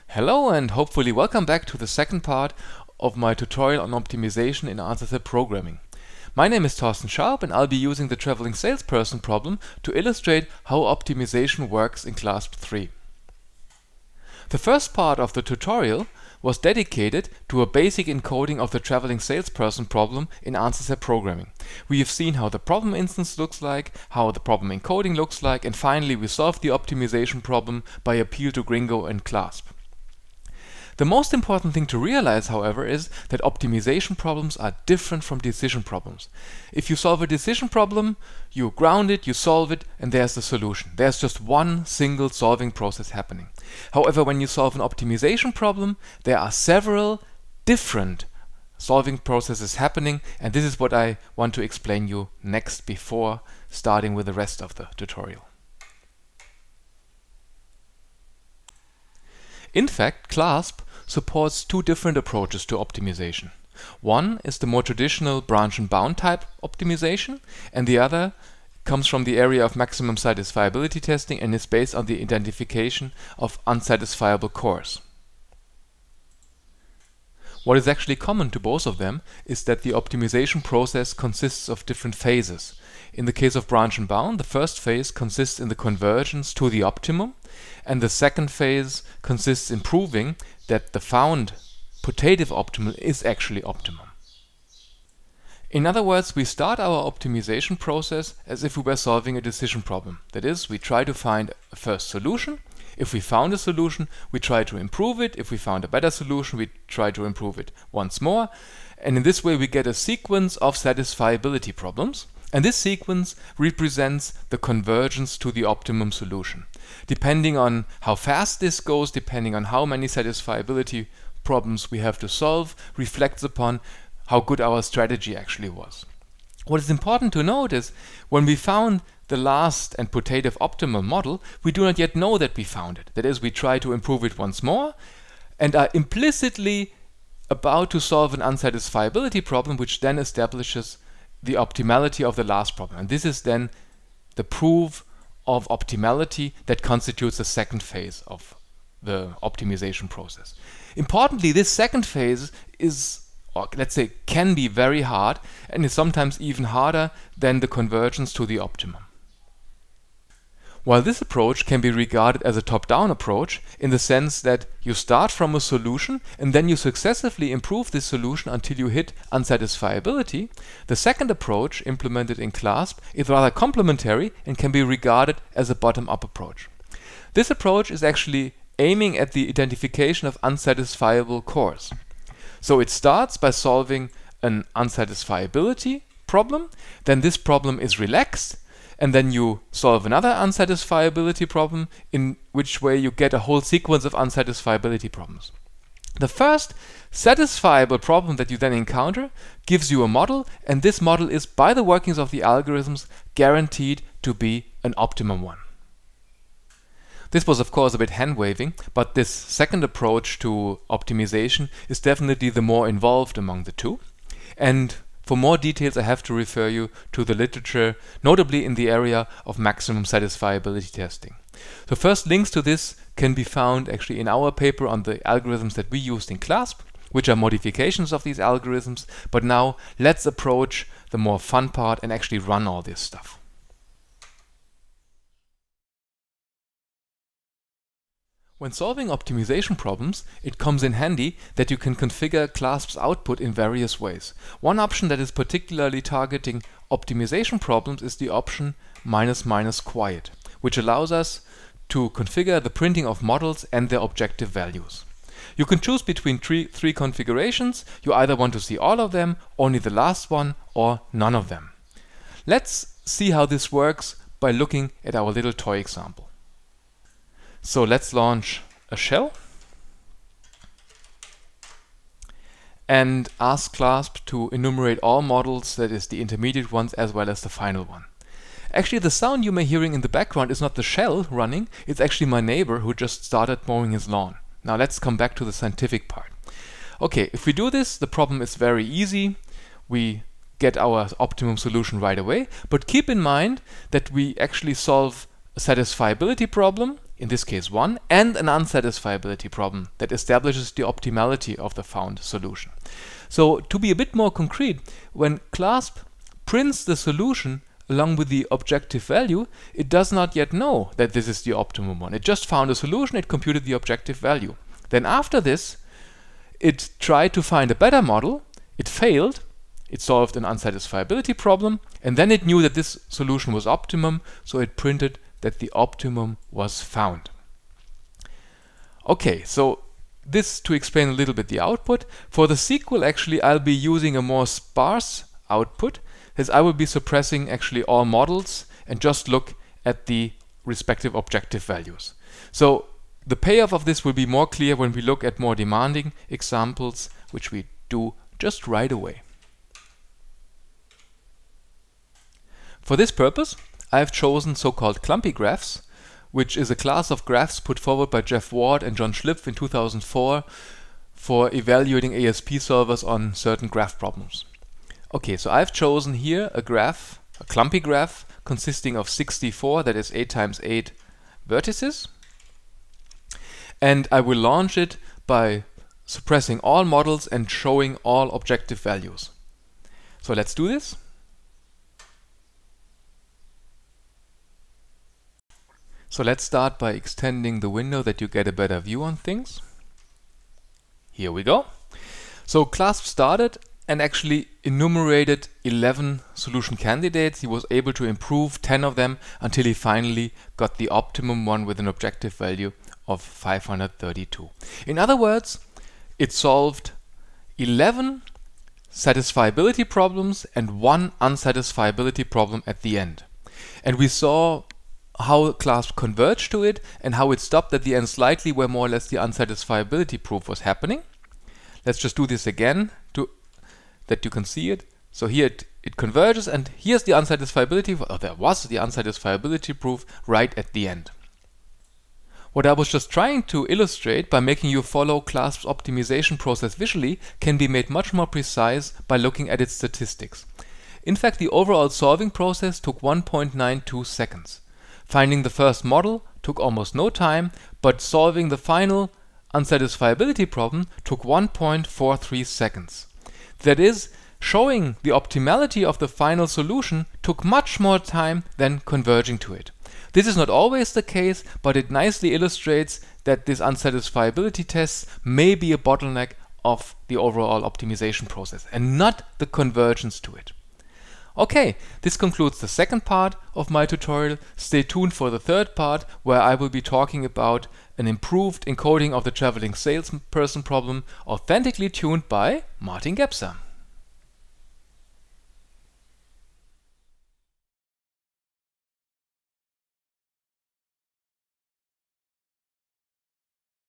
Hello and hopefully welcome back to the second part of my tutorial on optimization in AnswerSet programming. My name is Thorsten Sharp and I'll be using the traveling salesperson problem to illustrate how optimization works in CLASP 3. The first part of the tutorial was dedicated to a basic encoding of the traveling salesperson problem in AnswerSet programming. We have seen how the problem instance looks like, how the problem encoding looks like, and finally we solved the optimization problem by appeal to Gringo and CLASP. The most important thing to realize, however, is that optimization problems are different from decision problems. If you solve a decision problem, you ground it, you solve it, and there's the solution. There's just one single solving process happening. However, when you solve an optimization problem, there are several different solving processes happening, and this is what I want to explain you next before starting with the rest of the tutorial. In fact, CLASP supports two different approaches to optimization. One is the more traditional branch and bound type optimization, and the other comes from the area of maximum satisfiability testing and is based on the identification of unsatisfiable cores. What is actually common to both of them is that the optimization process consists of different phases. In the case of branch and bound, the first phase consists in the convergence to the optimum, and the second phase consists in proving that the found putative optimal is actually optimum. In other words, we start our optimization process as if we were solving a decision problem. That is, we try to find a first solution. If we found a solution, we try to improve it. If we found a better solution, we try to improve it once more. And in this way, we get a sequence of satisfiability problems. And this sequence represents the convergence to the optimum solution. Depending on how fast this goes, depending on how many satisfiability problems we have to solve, reflects upon how good our strategy actually was. What is important to note is when we found the last and putative optimal model, we do not yet know that we found it. That is, we try to improve it once more and are implicitly about to solve an unsatisfiability problem, which then establishes the optimality of the last problem. And this is then the proof of optimality that constitutes the second phase of the optimization process. Importantly, this second phase is, or let's say, can be very hard and is sometimes even harder than the convergence to the optimum. While this approach can be regarded as a top-down approach in the sense that you start from a solution and then you successively improve this solution until you hit unsatisfiability, the second approach implemented in CLASP is rather complementary and can be regarded as a bottom-up approach. This approach is actually aiming at the identification of unsatisfiable cores. So it starts by solving an unsatisfiability problem, then this problem is relaxed, and then you solve another unsatisfiability problem, in which way you get a whole sequence of unsatisfiability problems. The first satisfiable problem that you then encounter gives you a model, and this model is, by the workings of the algorithms, guaranteed to be an optimum one. This was of course a bit hand-waving, but this second approach to optimization is definitely the more involved among the two. And for more details, I have to refer you to the literature, notably in the area of maximum satisfiability testing. So first links to this can be found actually in our paper on the algorithms that we used in CLASP, which are modifications of these algorithms. But now let's approach the more fun part and actually run all this stuff. When solving optimization problems, it comes in handy that you can configure CLASP's output in various ways. One option that is particularly targeting optimization problems is the option --quiet, which allows us to configure the printing of models and their objective values. You can choose between three configurations. You either want to see all of them, only the last one, or none of them. Let's see how this works by looking at our little toy example. So let's launch a shell and ask CLASP to enumerate all models, that is the intermediate ones as well as the final one. Actually, the sound you may be hearing in the background is not the shell running, it's actually my neighbor who just started mowing his lawn. Now let's come back to the scientific part. Okay, if we do this, the problem is very easy. We get our optimum solution right away, but keep in mind that we actually solve a satisfiability problem in this case 1, and an unsatisfiability problem that establishes the optimality of the found solution. So to be a bit more concrete, when CLASP prints the solution along with the objective value, it does not yet know that this is the optimum one. It just found a solution, it computed the objective value. Then after this, it tried to find a better model, it failed, it solved an unsatisfiability problem, and then it knew that this solution was optimum, so it printed that the optimum was found. Okay, so this to explain a little bit the output. For the sequel, actually, I'll be using a more sparse output, as I will be suppressing actually all models and just look at the respective objective values. So the payoff of this will be more clear when we look at more demanding examples, which we do just right away. For this purpose, I have chosen so-called clumpy graphs, which is a class of graphs put forward by Jeff Ward and John Schlipf in 2004 for evaluating ASP solvers on certain graph problems. Okay, so I've chosen here a graph, a clumpy graph, consisting of 64, that is 8 times 8 vertices. And I will launch it by suppressing all models and showing all objective values. So let's do this. So let's start by extending the window that you get a better view on things. Here we go. So CLASP started and actually enumerated 11 solution candidates. He was able to improve 10 of them until he finally got the optimum one with an objective value of 532. In other words, it solved 11 satisfiability problems and 1 unsatisfiability problem at the end. And we saw how CLASP converged to it and how it stopped at the end slightly where more or less the unsatisfiability proof was happening. Let's just do this again that you can see it. So here it converges, and here's the unsatisfiability, or there was the unsatisfiability proof right at the end. What I was just trying to illustrate by making you follow CLASP's optimization process visually can be made much more precise by looking at its statistics. In fact, the overall solving process took 1.92 seconds. Finding the first model took almost no time, but solving the final unsatisfiability problem took 1.43 seconds. That is, showing the optimality of the final solution took much more time than converging to it. This is not always the case, but it nicely illustrates that this unsatisfiability test may be a bottleneck of the overall optimization process and not the convergence to it. Okay, this concludes the second part of my tutorial. Stay tuned for the third part, where I will be talking about an improved encoding of the traveling salesperson problem, authentically tuned by Martin Gebser.